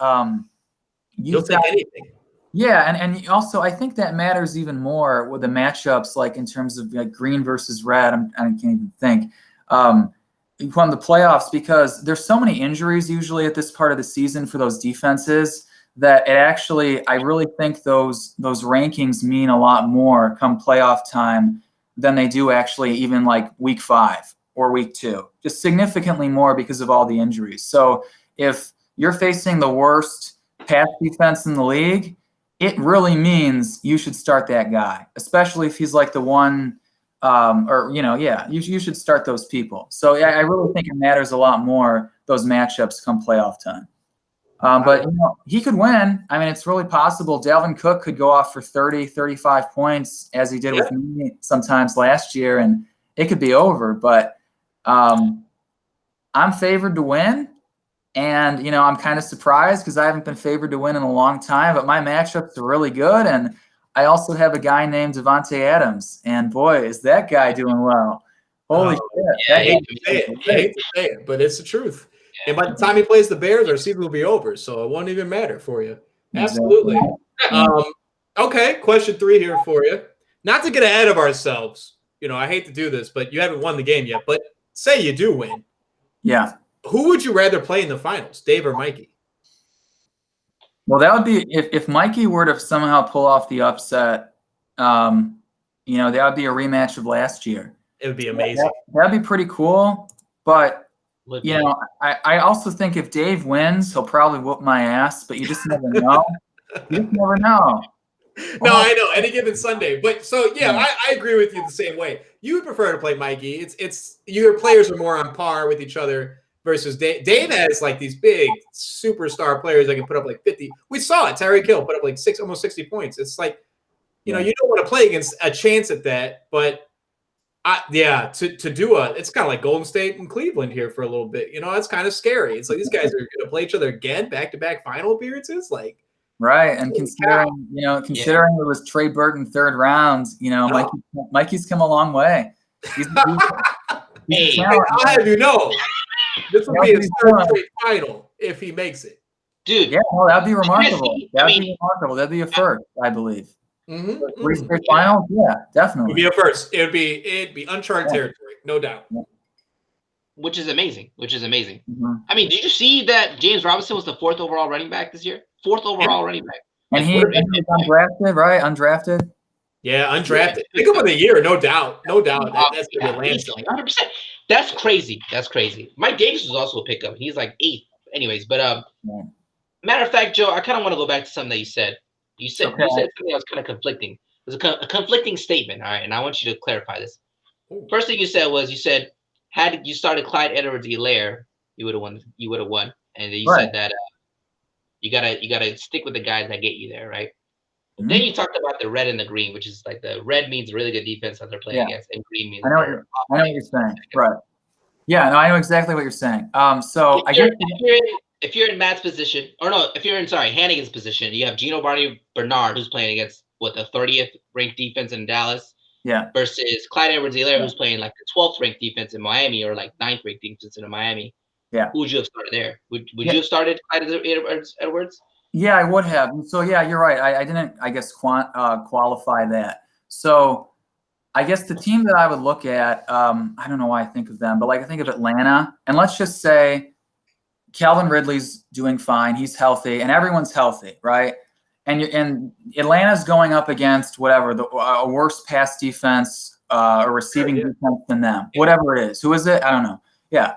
you'll take anything. Yeah, and also I think that matters even more with the matchups, like in terms of like green versus red. I can't even think from the playoffs, because there's so many injuries usually at this part of the season for those defenses that I really think those rankings mean a lot more come playoff time than they do actually even like week 5 or week 2, just significantly more because of all the injuries. So if you're facing the worst pass defense in the league, it really means you should start that guy, especially if he's like the one, you should start those people. So I really think it matters a lot more, those matchups come playoff time. But he could win. I mean, it's really possible. Dalvin Cook could go off for 30, 35 points as he did with me sometimes last year, and it could be over. But I'm favored to win. And, I'm kind of surprised because I haven't been favored to win in a long time, but my matchups are really good. And I also have a guy named Devontae Adams, and boy, is that guy doing well. Holy shit. I hate to say it, but it's the truth. And by the time he plays the Bears, our season will be over, so it won't even matter for you. Absolutely. Okay, question 3 here for you. Not to get ahead of ourselves, I hate to do this, but you haven't won the game yet. But say you do win. Yeah. Who would you rather play in the finals, Dave or Mikey? Well, that would be if Mikey were to somehow pull off the upset. That would be a rematch of last year. It would be amazing. That'd be pretty cool. But I also think if Dave wins, he'll probably whoop my ass. But you just never know. You just never know. No, I know. Any given Sunday. But so I agree with you the same way. You would prefer to play Mikey. It's your players are more on par with each other. Versus Dave. Dave has like these big superstar players that can put up like 50. We saw it. Tyreek Hill put up like almost 60 points. It's like, you don't want to play against a chance at that. But to do it's kind of like Golden State and Cleveland here for a little bit. It's kind of scary. It's like these guys are going to play each other again, back-to-back final appearances. Like, right. And considering it was Trey Burton 3rd round, Mikey's come a long way. I'll have you know. This will be his 3rd straight final if he makes it. Dude. Yeah, well, that'd be remarkable. That'd be a first, I believe. 3 straight finals? Yeah, definitely. It'd be a first. It'd be uncharted territory, no doubt. Yeah. Which is amazing. Mm-hmm. I mean, did you see that James Robinson was the 4th overall running back this year? 4th overall running back. And he's undrafted, right? Undrafted? Yeah, undrafted. Pick up of the year, no doubt. That's going to be a landslide. 100%. That's crazy. Mike Davis was also a pickup. He's like 8th. Anyways, but matter of fact, Joe, I kind of want to go back to something that you said. You said something that was kind of conflicting. It was a conflicting statement, all right? And I want you to clarify this. First thing you said, had you started Clyde Edwards-Helaire, you would have won. And then you said that you gotta stick with the guys that get you there, right? Mm-hmm. Then you talked about the red and the green, which is like the red means really good defense that they're playing against, and green means I know what you're saying. Right. Yeah, no, I know exactly what you're saying. So if you're in Matt's position, if you're in Hannigan's position, you have Gino Bernard who's playing against the 30th ranked defense in Dallas. Yeah. Versus Clyde Edwards-Helaire who's playing like the 12th ranked defense in Miami or like 9th ranked defense in Miami. Yeah. Who would you have started there? Would you have started Clyde Edwards? Yeah, I would have. So yeah, you're right. I didn't, I guess, qualify that. So I guess the team that I would look at, I don't know why I think of them, but like I think of Atlanta, and let's just say Calvin Ridley's doing fine. He's healthy, and everyone's healthy, right? And Atlanta's going up against whatever a worse pass defense or receiving defense than them, whatever it is. Who is it? I don't know. Yeah.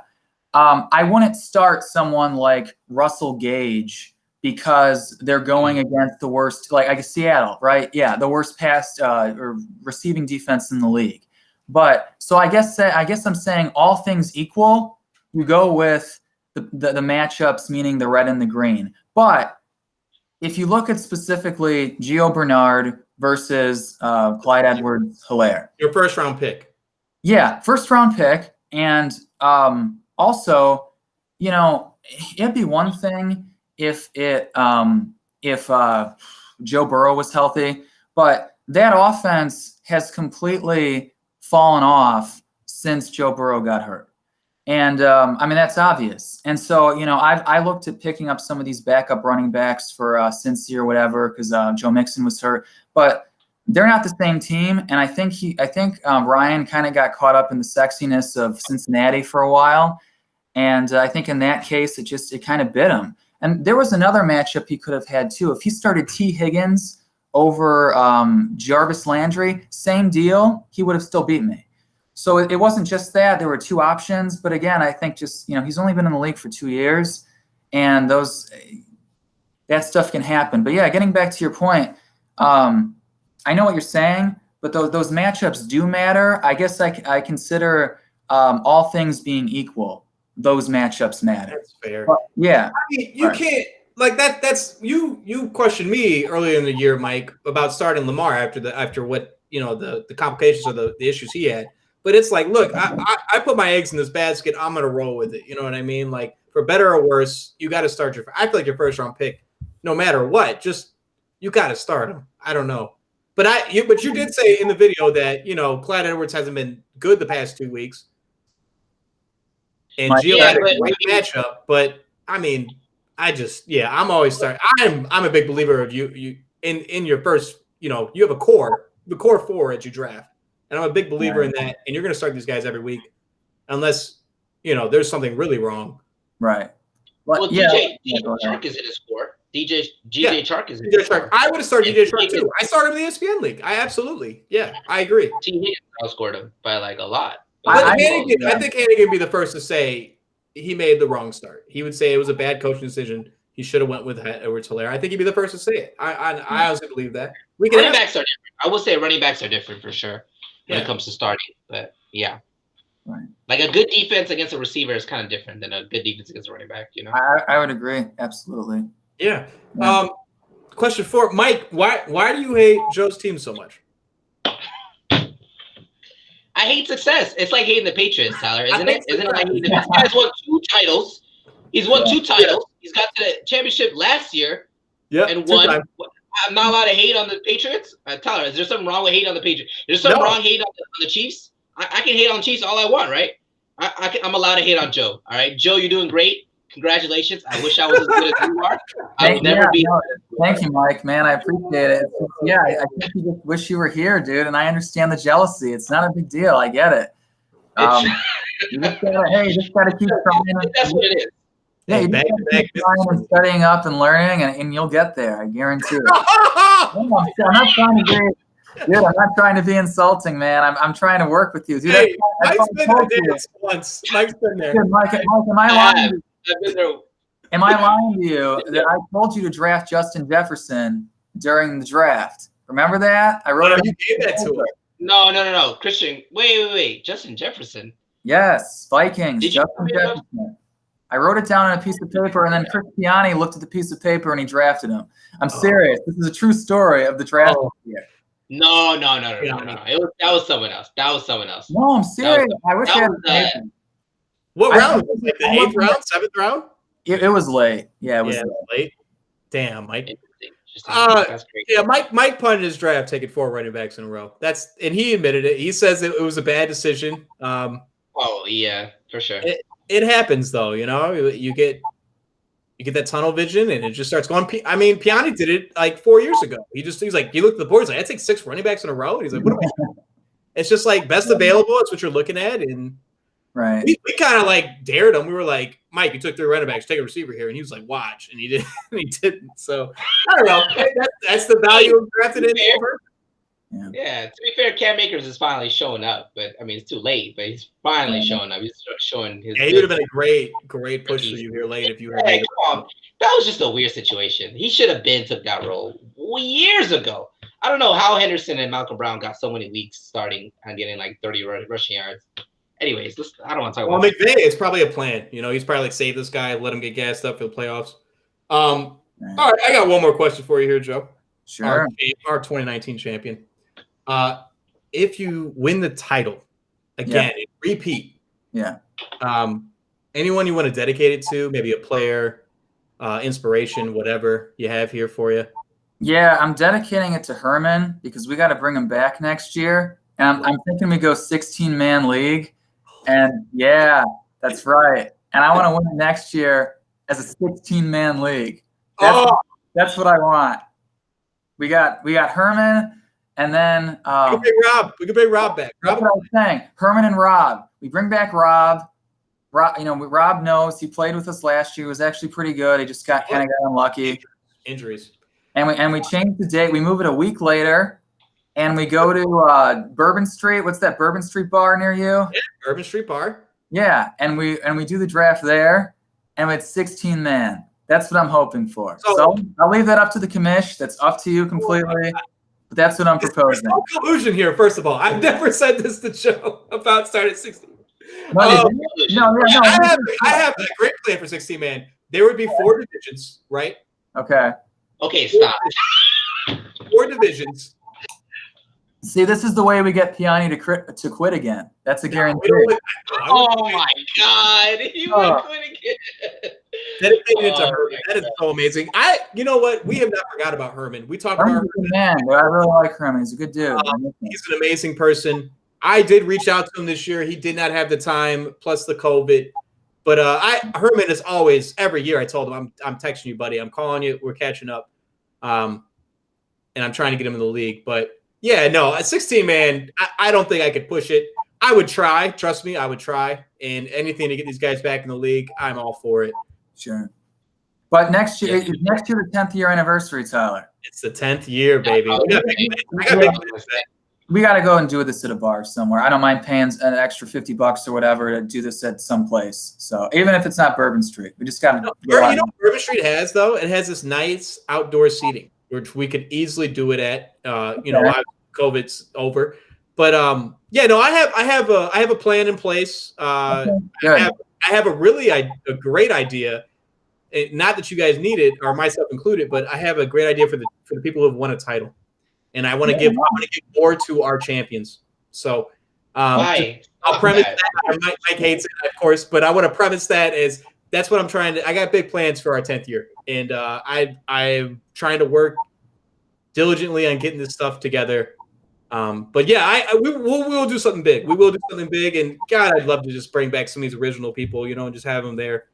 I wouldn't start someone like Russell Gage because they're going against the worst, like I guess Seattle, right? Yeah, the worst pass or receiving defense in the league. But so I guess I'm saying all things equal, you go with the matchups, meaning the red and the green. But if you look at specifically Gio Bernard versus Clyde Edwards-Helaire. Your first round pick. Yeah, first round pick. And also, you know, it'd be one thing if Joe Burrow was healthy, but that offense has completely fallen off since Joe Burrow got hurt. And I mean, that's obvious. And so, you know, I looked at picking up some of these backup running backs for Cincy or whatever, because Joe Mixon was hurt, but they're not the same team. And I think Ryan kind of got caught up in the sexiness of Cincinnati for a while. And I think in that case, it kind of bit him. And there was another matchup he could have had too. If he started T. Higgins over Jarvis Landry, same deal, he would have still beat me. So it wasn't just that. There were two options. But again, I think just, you know, he's only been in the league for 2 years, and that stuff can happen. But yeah, getting back to your point, I know what you're saying, but those matchups do matter. I guess I consider all things being equal, those matchups matter. That's fair. But, yeah. I mean, you can't like that. That's you questioned me earlier in the year, Mike, about starting Lamar after what, you know, the complications or the issues he had. But it's like, look, I put my eggs in this basket. I'm going to roll with it. You know what I mean? Like, for better or worse, you got to start I feel like your first round pick, no matter what, just you got to start him. I don't know. But you did say in the video that, you know, Clyde Edwards hasn't been good the past 2 weeks. And Gio had a great matchup. But, I mean, I'm always starting. I'm a big believer of you in your first, you know, you have the core four as you draft. And I'm a big believer in that. And you're going to start these guys every week unless, you know, there's something really wrong. Right. Well, DJ Chark is in his score. DJ Chark is in his score. I would have started DJ Chark too. I started him in the ESPN league. I absolutely. Yeah, I agree. T. Higgins outscored him by like a lot. I think Hannigan would be the first to say he made the wrong start. He would say it was a bad coaching decision. He should have went with Edwards-Helaire. I think he'd be the first to say it. I honestly believe that. Running backs are different. I will say running backs are different for sure when it comes to starting. But yeah. Right. Like a good defense against a receiver is kind of different than a good defense against a running back, you know? I would agree. Absolutely. Yeah. Question 4, Mike, why do you hate Joe's team so much? I hate success. It's like hating the Patriots, Tyler, isn't it? Isn't it like this guy's won 2 titles. He's won 2 titles. He's got to the championship last year and won. I'm not allowed to hate on the Patriots? Tyler, is there something wrong with hating on the Patriots? Is there something wrong hating on the Chiefs? I can hate on Chiefs all I want, right? I'm allowed to hate on Joe. All right, Joe, you're doing great. Congratulations. I wish I was as good as you are. I will never be. Thank you, Mike. Man, I appreciate it. Yeah, I think you just wish you were here, dude. And I understand the jealousy. It's not a big deal. I get it. You just gotta keep trying. That's what it is. Yeah, you just gotta keep trying and studying up and learning, and you'll get there. I guarantee it. I'm not trying to be. Dude, I'm not trying to be insulting, man. I'm trying to work with you. Dude, hey, Mike's been there once. Mike's been there. Dude, Mike, am I lying? Am I lying to you that I told you to draft Justin Jefferson during the draft? Remember that? I wrote it. You gave that to him. No. Christian, wait. Justin Jefferson. Yes, Vikings. Justin Jefferson. I wrote it down on a piece of paper, and then Chris Piani looked at the piece of paper and he drafted him. I'm serious. This is a true story of the draft year. No. That was someone else. No, I'm serious. I wish I had a What round was it? Like the 8th round, 7th round? It was late. Yeah, it was late. Damn, Mike. That's great. Yeah, Mike punted his draft, taking 4 running backs in a row. And he admitted it. He says it was a bad decision. Oh yeah, for sure. It happens though, you know. You get that tunnel vision, and it just starts going. I mean, Piani did it like 4 years ago. He's like, he looked at the board. He's like, I take 6 running backs in a row, and he's like, what am I doing? It's just like best available. It's what you're looking at, and right. We kind of like dared him. We were like, Mike, you took 3 running backs, take a receiver here, and he was like, watch, and he didn't. He didn't. So I don't know. That's the value of drafting in. Yeah, to be fair, Cam Akers is finally showing up, but I mean it's too late. But he's finally showing up. He's showing his. Yeah, he would have been a great push for you here late if you had. Hey, come on, that was just a weird situation. He should have been took that role years ago. I don't know how Henderson and Malcolm Brown got so many weeks starting and getting like 30 rushing yards. Anyways, I don't want to talk about. McVay, it's probably a plan. He's probably like save this guy, let him get gassed up for the playoffs. All right, I got one more question for you here, Joe. Sure. Our 2019 champion. If you win the title again, repeat. Yeah. Anyone you want to dedicate it to? Maybe a player, inspiration, whatever you have here for you. Yeah, I'm dedicating it to Herman because we got to bring him back next year, and I'm thinking we go 16-man league. And yeah, that's right. And I want to win it next year as a 16-man league. That's what I want. We got Herman, and then we could bring Rob back. That's what I was saying. Herman and Rob. We bring back Rob. Rob knows he played with us last year. He was actually pretty good. He just kind of got unlucky. Injuries. And we changed the date. We move it a week later. And we go to Bourbon Street. What's that Bourbon Street bar near you? Yeah, Bourbon Street bar. Yeah, and we do the draft there, and it's 16-man. That's what I'm hoping for. So I'll leave that up to the commish. That's up to you completely. But that's what I'm proposing. There's no collusion here. First of all, I've never said this to Joe about starting 16. No. I have a great plan for 16-man. There would be 4 divisions, right? Okay. Okay, stop. 4 divisions. See, this is the way we get Piani to quit again. That's a guarantee. Oh my God, he would quit again. Dedicated to Herman. That is so amazing. You know what? We have not forgot about Herman. We talked about Herman. Man, I really like Herman. He's a good dude. He's an amazing person. I did reach out to him this year. He did not have the time, plus the COVID. But Herman is always, every year I told him, I'm texting you, buddy. I'm calling you. We're catching up. And I'm trying to get him in the league. But yeah, no, a 16-man, I don't think I could push it. I would try. Trust me, I would try. And anything to get these guys back in the league, I'm all for it. Sure. But next year, the 10th year anniversary, Tyler. It's the 10th year, baby. We got to go and do this at a bar somewhere. I don't mind paying an extra $50 or whatever to do this at some place. So even if it's not Bourbon Street, we just got to. Bourbon Street has, though? It has this nice outdoor seating, which we could easily do it at. COVID's over. But I have a plan in place. I have a great idea. Not that you guys need it, or myself included, but I have a great idea for the people who have won a title, and I want to give more to our champions. So I'll premise that. Mike hates it, of course, but I want to premise that as that's what I'm trying to. I got big plans for our 10th year, and I'm trying to work diligently on getting this stuff together. But yeah, we will do something big. We will do something big, and God, I'd love to just bring back some of these original people, and just have them there.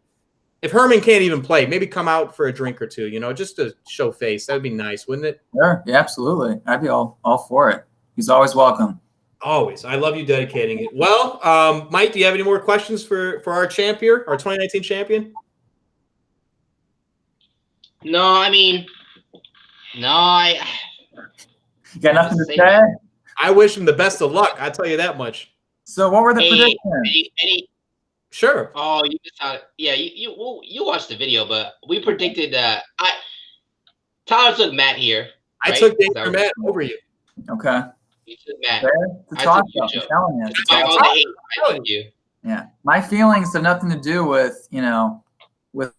If Herman can't even play, maybe come out for a drink or two, just to show face. That would be nice, wouldn't it? Sure, yeah, absolutely. I'd be all for it. He's always welcome. Always. I love you dedicating it. Well, Mike, do you have any more questions for our champion, our 2019 champion? No, I You got nothing to say? I wish him the best of luck. I'll tell you that much. So what were the predictions? Sure. Oh, you just saw it. Yeah, you watched the video, but we predicted Tyler took Matt here. I took Dave for Matt over you. Okay. You took Matt. I took you. Yeah. My feelings have nothing to do with, with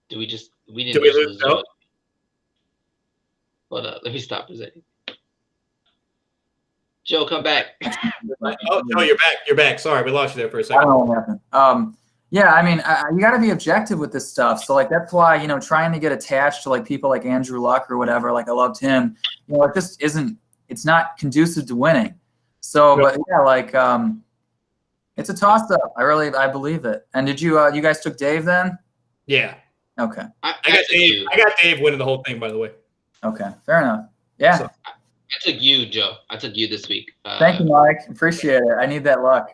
we didn't Did we lose Joe? Hold up, let me stop for a second. Joe, come back. Oh, no, you're back. You're back. Sorry, we lost you there for a second. I don't know what happened. Yeah, I mean, you got to be objective with this stuff. So, that's why, trying to get attached to, people like Andrew Luck or whatever, I loved him, it just isn't, it's not conducive to winning. So, but yeah, it's a toss-up. I believe it. And did you guys took Dave then? Yeah. Okay. I got Dave winning the whole thing, by the way. Okay, fair enough. Yeah. So, I took you, Joe. I took you this week. Thank you, Mike. Appreciate it. I need that luck.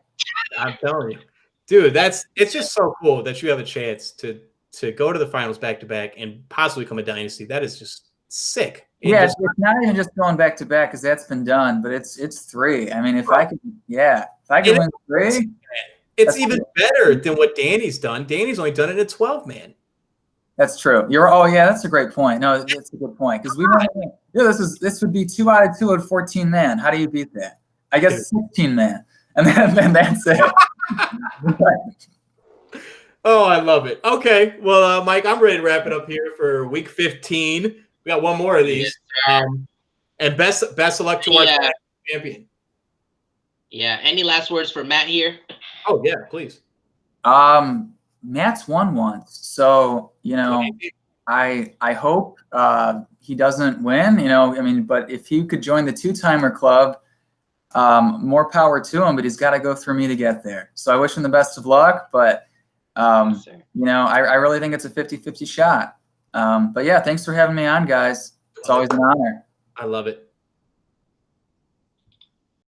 I'm telling you. Dude, it's just so cool that you have a chance to to go to the finals back to back and possibly become a dynasty, that is just sick. Yeah, it's not even just going back to back because that's been done, but it's 3. I mean, if I could win 3, it's even better than what Danny's done. Danny's only done it at 12 man. That's true. That's a great point. No, that's a good point because this would be 2 out of 2 at 14 man. How do you beat that? I guess 16 man, and then that's it. Oh, I love it. Okay, well, Mike, I'm ready to wrap it up here for week 15. We got one more of these, and best of luck to our champion. Yeah. Any last words for Matt here? Oh yeah, please. Matt's won once, so I hope he doesn't win. But if he could join the 2-timer club, more power to him. But he's got to go through me to get there. So I wish him the best of luck. But I really think it's a 50-50 shot. But yeah, thanks for having me on, guys. It's always an honor. I love it.